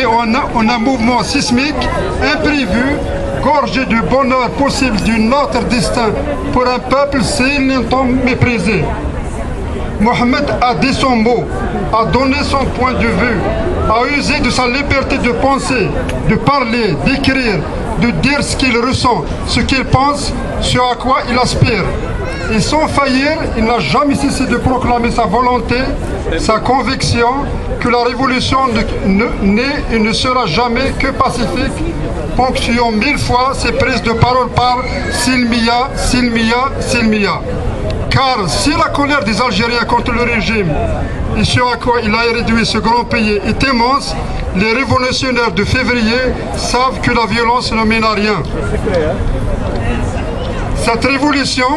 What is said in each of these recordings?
entré en un mouvement sismique imprévu, gorgé du bonheur possible d'un autre destin pour un peuple si longtemps méprisé. Mohamed a dit son mot, a donné son point de vue, a usé de sa liberté de penser, de parler, d'écrire, de dire ce qu'il ressent, ce qu'il pense, ce à quoi il aspire. Et sans faillir, il n'a jamais cessé de proclamer sa volonté, sa conviction que la révolution n'est et ne sera jamais que pacifique, ponctuant 1000 fois ses prises de parole par Silmiya, Silmiya, Silmiya. Car si la colère des Algériens contre le régime et ce à quoi il a réduit ce grand pays est immense, les révolutionnaires de février savent que la violence ne mène à rien. Cette révolution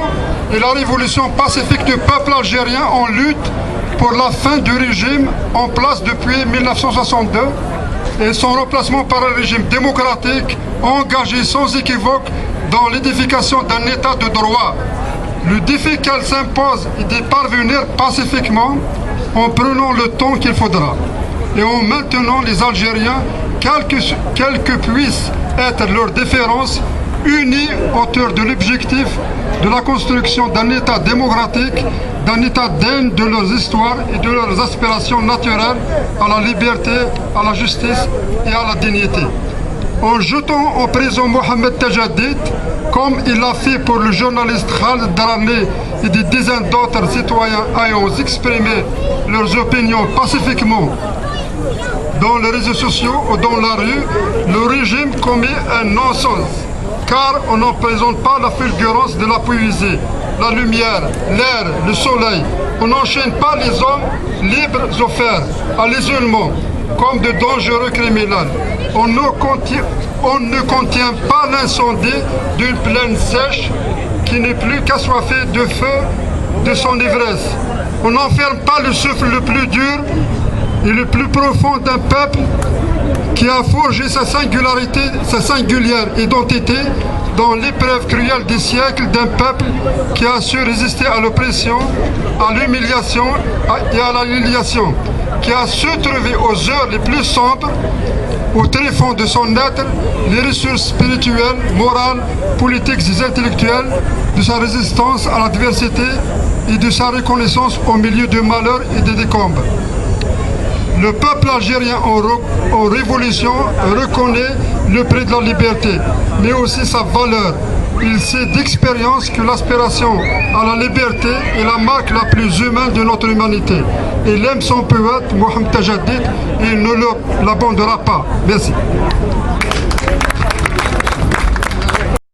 est la révolution pacifique du peuple algérien en lutte pour la fin du régime en place depuis 1962 et son remplacement par un régime démocratique engagé sans équivoque dans l'édification d'un état de droit. Le défi qu'elle s'impose est d'y parvenir pacifiquement en prenant le temps qu'il faudra et en maintenant les Algériens, quelle que puisse être leur différence, unis autour de l'objectif de la construction d'un État démocratique, d'un État digne de leurs histoires et de leurs aspirations naturelles à la liberté, à la justice et à la dignité. En jetant en prison Mohamed Tajaddit, comme il l'a fait pour le journaliste Khaled Darani et des dizaines d'autres citoyens ayant exprimé leurs opinions pacifiquement dans les réseaux sociaux ou dans la rue, le régime commet un non-sens, car on n'en présente pas la fulgurance de la poésie, la lumière, l'air, le soleil. On n'enchaîne pas les hommes libres offerts à l'isolement comme de dangereux criminels. On ne contient pas l'incendie d'une plaine sèche qui n'est plus qu'assoiffée de feu de son ivresse. On n'enferme pas le souffle le plus dur et le plus profond d'un peuple qui a forgé sa singularité, sa singulière identité dans l'épreuve cruelle des siècles d'un peuple qui a su résister à l'oppression, à l'humiliation et à l'annihilation, qui a su trouver aux heures les plus sombres, au tréfonds de son être, les ressources spirituelles, morales, politiques et intellectuelles de sa résistance à l'adversité et de sa reconnaissance au milieu du malheur et des décombres. Le peuple algérien en révolution reconnaît le prix de la liberté, mais aussi sa valeur. Il sait d'expérience que l'aspiration à la liberté est la marque la plus humaine de notre humanité. Il aime son poète, Mohamed Tajaddit, et il ne l'abandonnera pas. Merci.